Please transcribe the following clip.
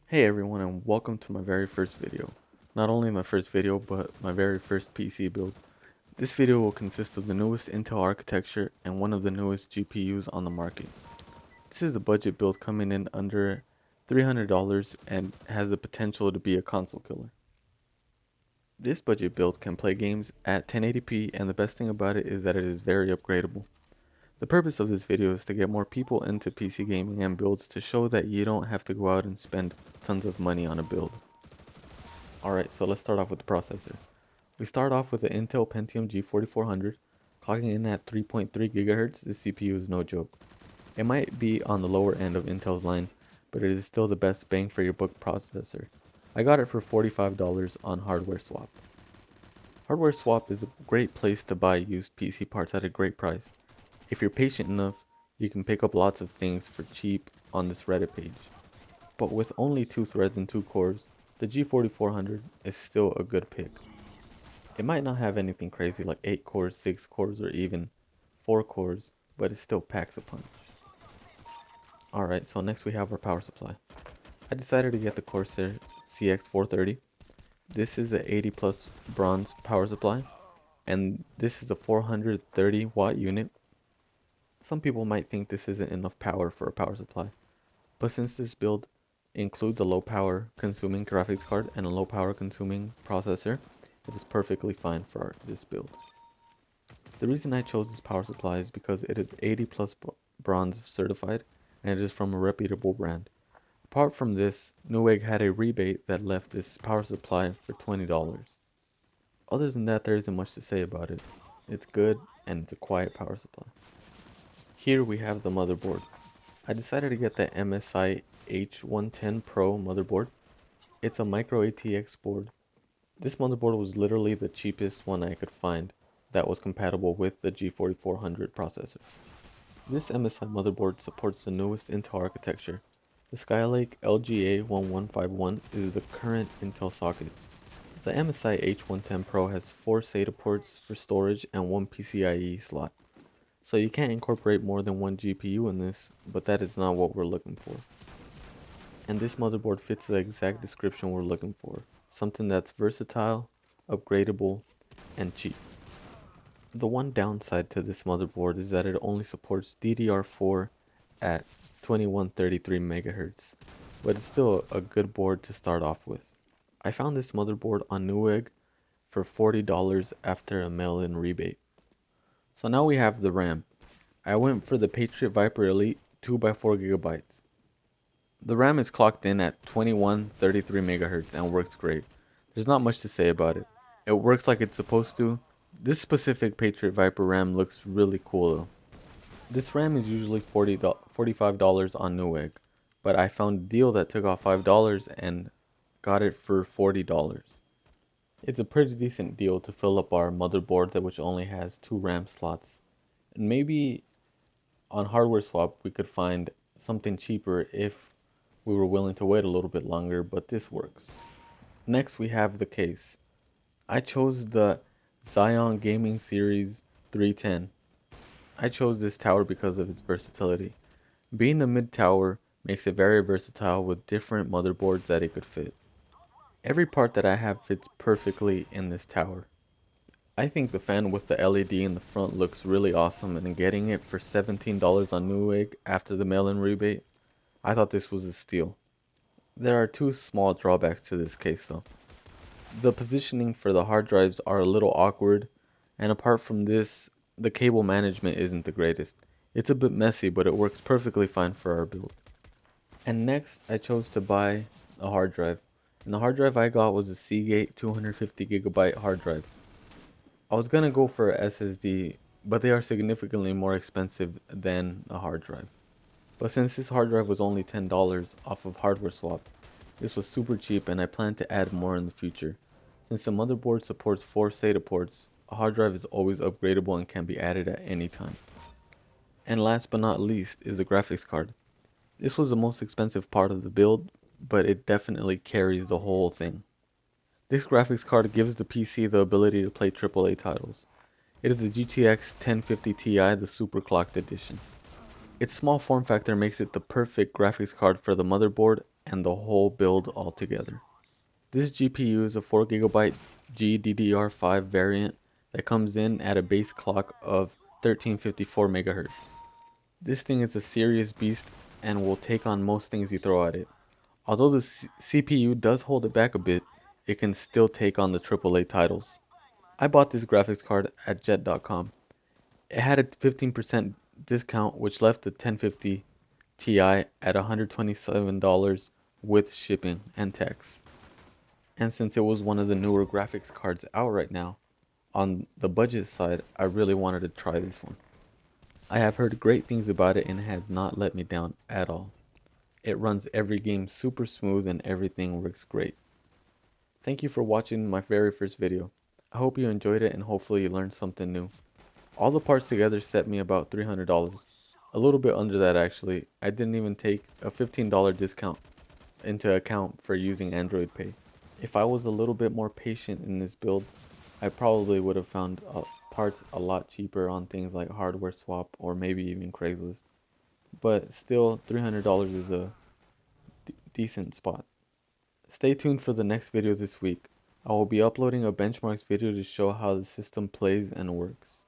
Hey everyone, and welcome to my very first video. Not only my first video, but my very first PC build. This video will consist of the newest Intel architecture and one of the newest GPUs on the market. This is a budget build coming in under $300 and has the potential to be a console killer. This budget build can play games at 1080p, and the best thing about it is that it is very upgradable. The purpose of this video is to get more people into PC gaming and builds to show that you don't have to go out and spend tons of money on a build. Alright, so let's start off with the processor. We start off with the Intel Pentium G4400, clocking in at 3.3 GHz. This CPU is no joke. It might be on the lower end of Intel's line, but it is still the best bang for your buck processor. I got it for $45 on Hardware Swap. Hardware Swap is a great place to buy used PC parts at a great price. If you're patient enough, you can pick up lots of things for cheap on this Reddit page. But with only 2 threads and 2 cores, the G4400 is still a good pick. It might not have anything crazy like 8 cores, 6 cores, or even 4 cores, but it still packs a punch. Alright, so next we have our power supply. I decided to get the Corsair CX 430. This is a 80 plus bronze power supply, and this is a 430 watt unit. Some people might think this isn't enough power for a power supply, but since this build includes a low power consuming graphics card and a low power consuming processor, it is perfectly fine for this build. The reason I chose this power supply is because it is 80 plus bronze certified and it is from a reputable brand. Apart from this, Newegg had a rebate that left this power supply for $20. Other than that, there isn't much to say about it. It's good and it's a quiet power supply. Here we have the motherboard. I decided to get the MSI H110 Pro motherboard. It's a micro ATX board. This motherboard was literally the cheapest one I could find that was compatible with the G4400 processor. This MSI motherboard supports the newest Intel architecture. The Skylake LGA1151 is the current Intel socket. The MSI H110 Pro has 4 SATA ports for storage and 1 PCIe slot. So you can't incorporate more than one GPU in this, but that is not what we're looking for. And this motherboard fits the exact description we're looking for. Something that's versatile, upgradable, and cheap. The one downside to this motherboard is that it only supports DDR4 at 2133 MHz, but it's still a good board to start off with. I found this motherboard on Newegg for $40 after a mail-in rebate. So now we have the RAM. I went for the Patriot Viper Elite 2x4GB. The RAM is clocked in at 2133 MHz and works great. There's not much to say about it. It works like it's supposed to. This specific Patriot Viper RAM looks really cool though. This RAM is usually $45 on Newegg, but I found a deal that took off $5 and got it for $40. It's a pretty decent deal to fill up our motherboard which only has 2 RAM slots. And maybe on Hardware Swap we could find something cheaper if we were willing to wait a little bit longer, but this works. Next we have the case. I chose the XION Gaming Series 310. I chose this tower because of its versatility. Being a mid tower makes it very versatile with different motherboards that it could fit. Every part that I have fits perfectly in this tower. I think the fan with the LED in the front looks really awesome, and getting it for $17 on Newegg after the mail-in rebate, I thought this was a steal. There are 2 small drawbacks to this case though. The positioning for the hard drives are a little awkward, and apart from this, the cable management isn't the greatest. It's a bit messy, but it works perfectly fine for our build. And next, I chose to buy a hard drive. And the hard drive I got was a Seagate 250GB hard drive. I was gonna go for a SSD, but they are significantly more expensive than a hard drive. But since this hard drive was only $10 off of Hardware Swap, this was super cheap and I plan to add more in the future. Since the motherboard supports 4 SATA ports, a hard drive is always upgradable and can be added at any time. And last but not least is the graphics card. This was the most expensive part of the build, but it definitely carries the whole thing. This graphics card gives the PC the ability to play AAA titles. It is the GTX 1050 Ti, the super clocked edition. Its small form factor makes it the perfect graphics card for the motherboard and the whole build altogether. This GPU is a 4GB GDDR5 variant that comes in at a base clock of 1354 MHz. This thing is a serious beast and will take on most things you throw at it. Although the CPU does hold it back a bit, it can still take on the AAA titles. I bought this graphics card at jet.com. It had a 15% discount which left the 1050 Ti at $127 with shipping and tax. And since it was one of the newer graphics cards out right now, on the budget side, I really wanted to try this one. I have heard great things about it and it has not let me down at all. It runs every game super smooth and everything works great. Thank you for watching my very first video. I hope you enjoyed it and hopefully you learned something new. All the parts together set me about $300. A little bit under that actually. I didn't even take a $15 discount into account for using Android Pay. If I was a little bit more patient in this build, I probably would have found parts a lot cheaper on things like Hardware Swap or maybe even Craigslist. But still, $300 is a decent spot. Stay tuned for the next video this week. I will be uploading a benchmarks video to show how the system plays and works.